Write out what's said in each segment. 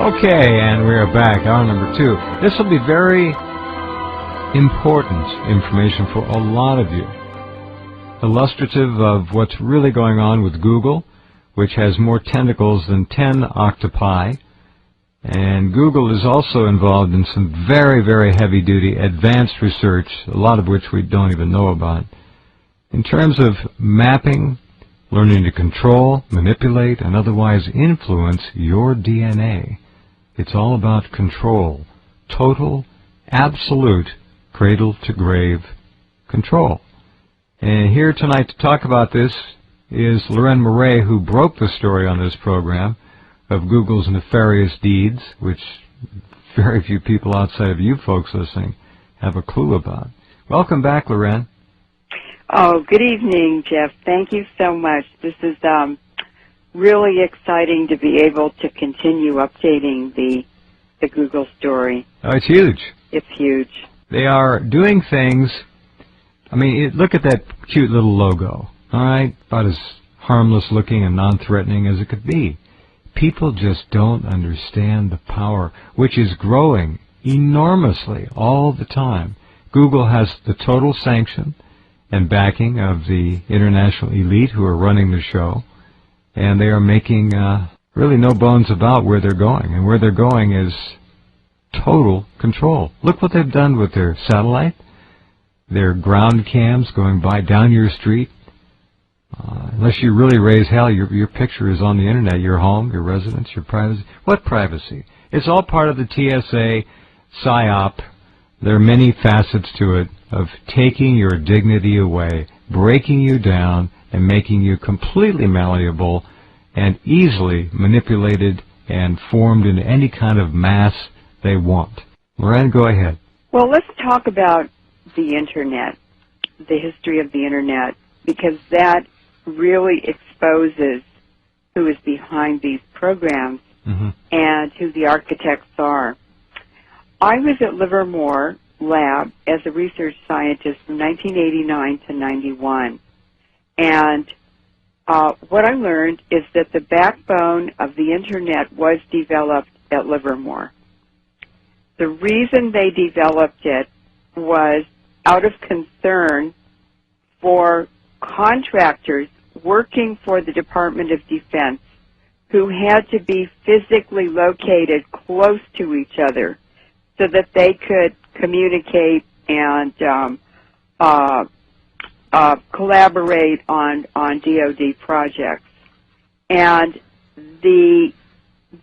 Okay, and we are back, hour number 2. This will be very important information for a lot of you. Illustrative of what's really going on with Google, which has more tentacles than 10 octopi. And Google is also involved in some very, very heavy-duty advanced research, a lot of which we don't even know about. In terms of mapping, learning to control, manipulate, and otherwise influence your DNA. It's all about control. Total, absolute, cradle-to-grave control. And here tonight to talk about this is Leuren Moret, who broke the story on this program of Google's nefarious deeds, which very few people outside of you folks listening have a clue about. Welcome back, Leuren. Oh, good evening, Jeff. Thank you so much. This is really exciting to be able to continue updating the Google story. Oh, it's huge. It's huge. They are doing things. I mean, look at that cute little logo. All right, about as harmless looking and non-threatening as it could be. People just don't understand the power, which is growing enormously all the time. Google has the total sanction and backing of the international elite who are running the show, and they are making really no bones about where they're going, and where they're going is total control. Look what they've done with their satellite, their ground cams going by down your street. Unless you really raise hell, your picture is on the internet, your home, your residence, your privacy. What privacy? It's all part of the TSA PSYOP. There are many facets to it of taking your dignity away, breaking you down, and making you completely malleable and easily manipulated and formed into any kind of mass they want. Leuren, go ahead. Well, let's talk about the Internet, the history of the Internet, because that really exposes who is behind these programs and who the architects are. I was at Leuren Moret lab as a research scientist from 1989 to 91. And what I learned is that the backbone of the Internet was developed at Leuren Moret. The reason they developed it was out of concern for contractors working for the Department of Defense who had to be physically located close to each other so that they could communicate and collaborate on DoD projects. And the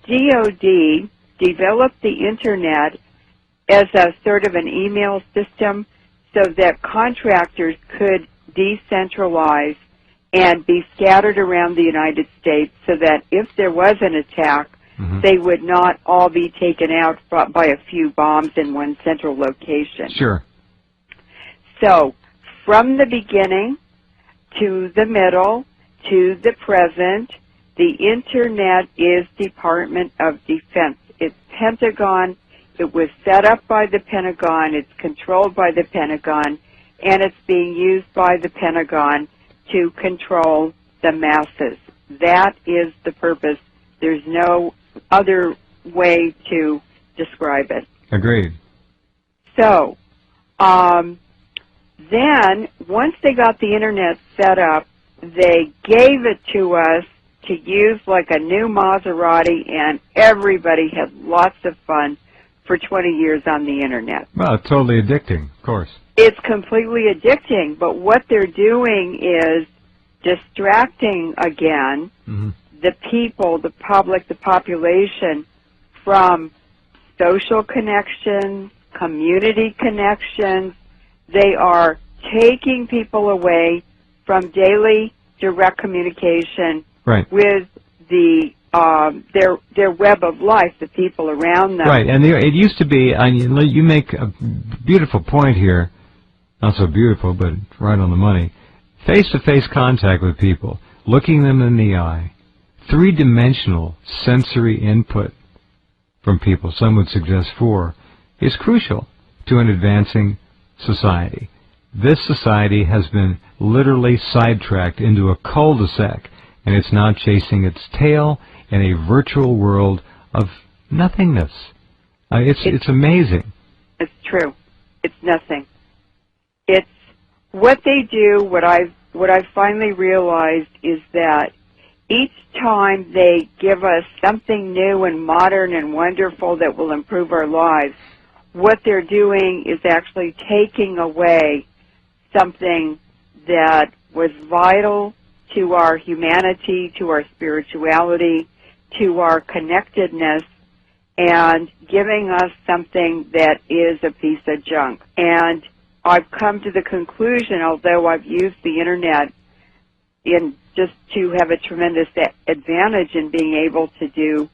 DoD developed the Internet as a sort of an email system so that contractors could decentralize and be scattered around the United States so that if there was an attack, they would not all be taken out by a few bombs in one central location. Sure. So, from the beginning to the middle to the present, the Internet is Department of Defense. It's Pentagon. It was set up by the Pentagon. It's controlled by the Pentagon. And it's being used by the Pentagon to control the masses. That is the purpose. There's no other way to describe it. Agreed. So, then, once they got the Internet set up, they gave it to us to use like a new Maserati, and everybody had lots of fun for 20 years on the Internet. Well, it's totally addicting, of course. It's completely addicting, but what they're doing is distracting, again, the people, the public, the population from social connections, community connections. They are taking people away from daily direct communication with the their web of life, the people around them. Right, and it used to be, you make a beautiful point here, not so beautiful, but right on the money, face-to-face contact with people, looking them in the eye, three-dimensional sensory input from people, some would suggest 4, is crucial to an advancing society. This society has been literally sidetracked into a cul-de-sac, and it's now chasing its tail in a virtual world of Nothingness. It's amazing. It's true. It's nothing. It's what they do. What I've finally realized is that each time they give us something new and modern and wonderful that will improve our lives, what they're doing is actually taking away something that was vital to our humanity, to our spirituality, to our connectedness, and giving us something that is a piece of junk. And I've come to the conclusion, although I've used the Internet in just to have a tremendous advantage in being able to do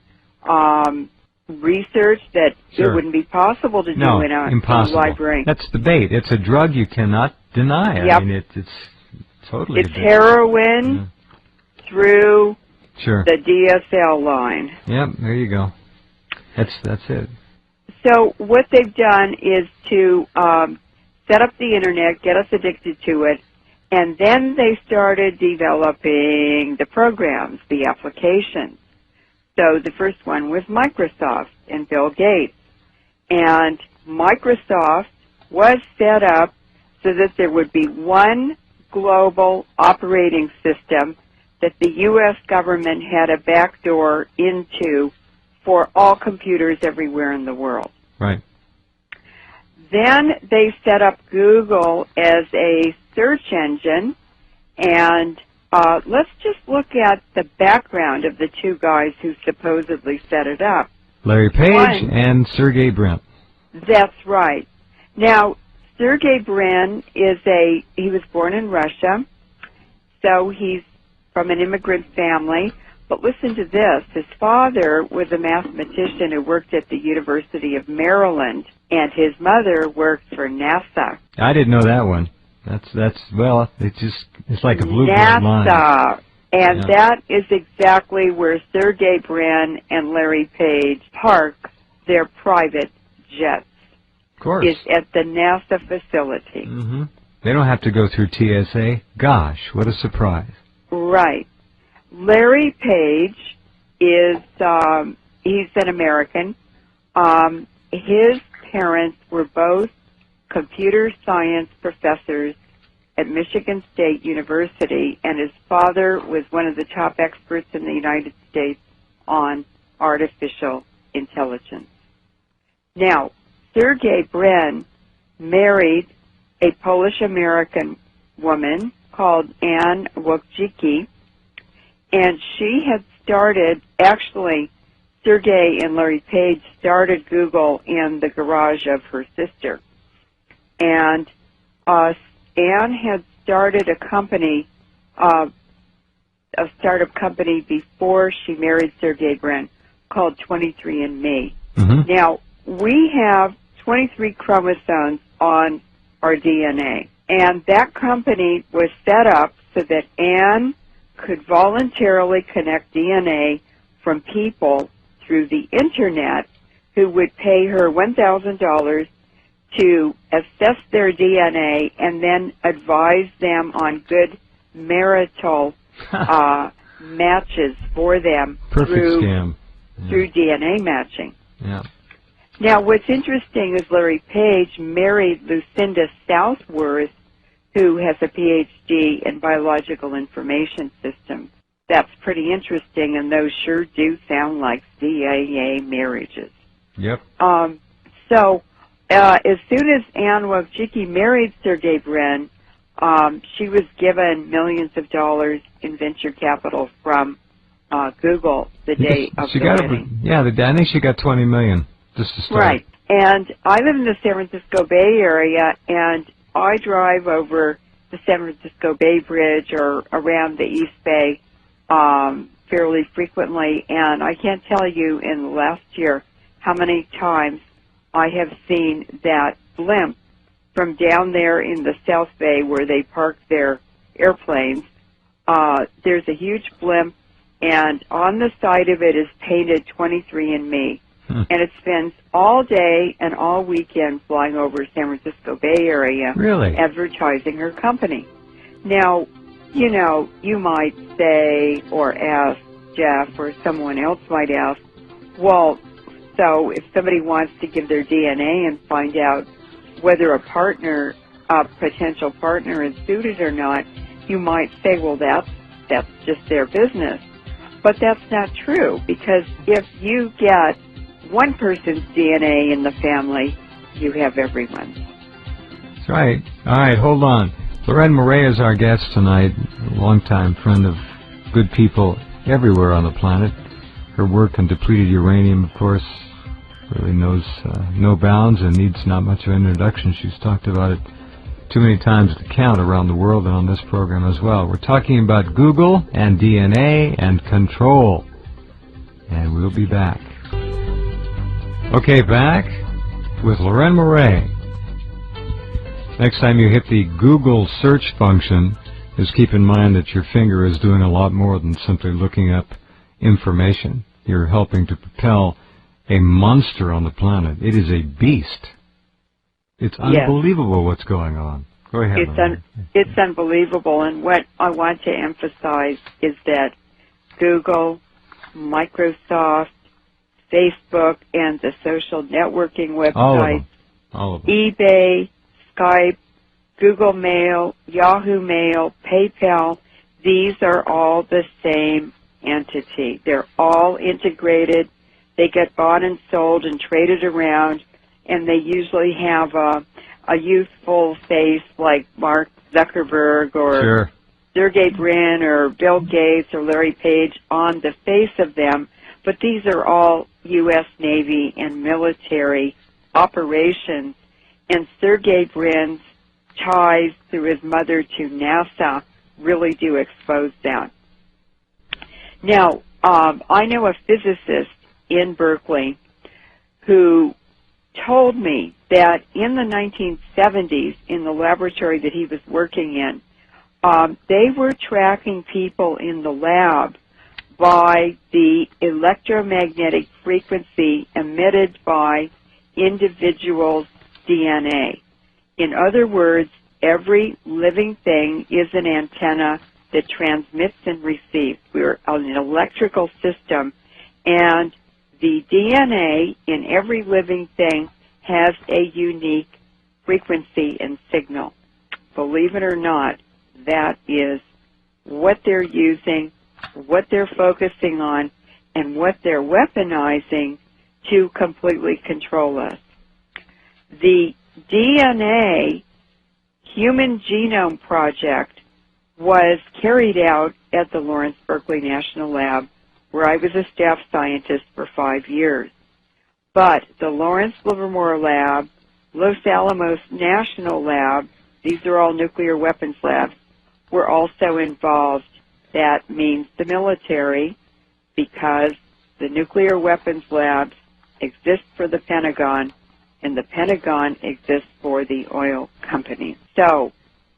research that Sure. it wouldn't be possible to do in a library. That's the bait. It's a drug you cannot deny. Yep. I mean, it's totally. It's heroin through Sure. the DSL line. Yep, there you go. That's it. So what they've done is to set up the Internet, get us addicted to it, and then they started developing the programs, the applications. So the first one was Microsoft and Bill Gates. And Microsoft was set up so that there would be one global operating system that the U.S. government had a backdoor into for all computers everywhere in the world. Right. Then they set up Google as a search engine, and let's just look at the background of the two guys who supposedly set it up. Larry Page and Sergey Brin. That's right. Now, Sergey Brin he was born in Russia, so he's from an immigrant family. But listen to this. His father was a mathematician who worked at the University of Maryland, and his mother worked for NASA. I didn't know that one. Well, it's like a blue-blood line. NASA. And that is exactly where Sergey Brin and Larry Page park their private jets. Of course. Is at the NASA facility. Mm-hmm. They don't have to go through TSA. Gosh, what a surprise. Right. Larry Page is, he's an American. His parents were both computer science professors at Michigan State University, and his father was one of the top experts in the United States on artificial intelligence. Now, Sergey Brin married a Polish-American woman called Anne Wojcicki, and she had started, actually, Sergey and Larry Page started Google in the garage of her sister. And Anne had started a company, a startup company before she married Sergey Brin called 23andMe. Mm-hmm. Now, we have 23 chromosomes on our DNA, and that company was set up so that Anne could voluntarily connect DNA from people through the Internet who would pay her $1,000 to assess their DNA and then advise them on good marital matches for them through DNA matching. Yeah. Now, what's interesting is Larry Page married Lucinda Southworth, who has a PhD in biological information systems. That's pretty interesting, and those sure do sound like CIA marriages. Yep. So, as soon as Anne Wojcicki married Sergey Brin, she was given millions of dollars in venture capital from Google the day of the wedding. I think she got $20 million just to start. Right. And I live in the San Francisco Bay Area, and I drive over the San Francisco Bay Bridge or around the East Bay fairly frequently, and I can't tell you in the last year how many times I have seen that blimp from down there in the South Bay where they park their airplanes. There's a huge blimp, and on the side of it is painted 23andMe. And it spends all day and all weekend flying over San Francisco Bay Area advertising her company. Now, you know, you might say or ask Jeff or someone else might ask, well, So if somebody wants to give their DNA and find out whether a potential partner is suited or not, you might say, well, that's just their business. But that's not true, because if you get one person's DNA in the family, you have everyone's. That's right. All right, hold on. Leuren Moret is our guest tonight, a longtime friend of good people everywhere on the planet. Her work on depleted uranium, of course, really knows no bounds and needs not much of an introduction. She's talked about it too many times to count around the world and on this program as well. We're talking about Google and DNA and control. And we'll be back. Okay, back with Leuren Moret. Next time you hit the Google search function, just keep in mind that your finger is doing a lot more than simply looking up information. You're helping to propel a monster on the planet. It is a beast. It's unbelievable what's going on. Go ahead. It's unbelievable, and what I want to emphasize is that Google, Microsoft, Facebook, and the social networking websites, all of them. eBay, Skype, Google Mail, Yahoo Mail, PayPal, these are all the same entity. They're all integrated. They get bought and sold and traded around, and they usually have a youthful face like Mark Zuckerberg or Sergey Brin or Bill Gates or Larry Page on the face of them, but these are all U.S. Navy and military operations, and Sergey Brin's ties through his mother to NASA really do expose that. Now, I know a physicist in Berkeley who told me that in the 1970s, in the laboratory that he was working in, they were tracking people in the lab by the electromagnetic frequency emitted by individuals' DNA. In other words, every living thing is an antenna that transmits and receives. We're an electrical system, and the DNA in every living thing has a unique frequency and signal. Believe it or not, that is what they're using, what they're focusing on, and what they're weaponizing to completely control us. The DNA Human Genome Project was carried out at the Lawrence Berkeley National Lab, where I was a staff scientist for 5 years. But the Lawrence Livermore Lab, Los Alamos National Lab, these are all nuclear weapons labs, were also involved. That means the military, because the nuclear weapons labs exist for the Pentagon, and the Pentagon exists for the oil companies. So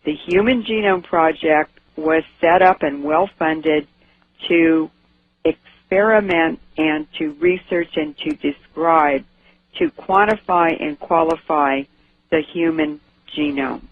the Human Genome Project was set up and well-funded to experiment and to research and to describe, to quantify and qualify the human genome.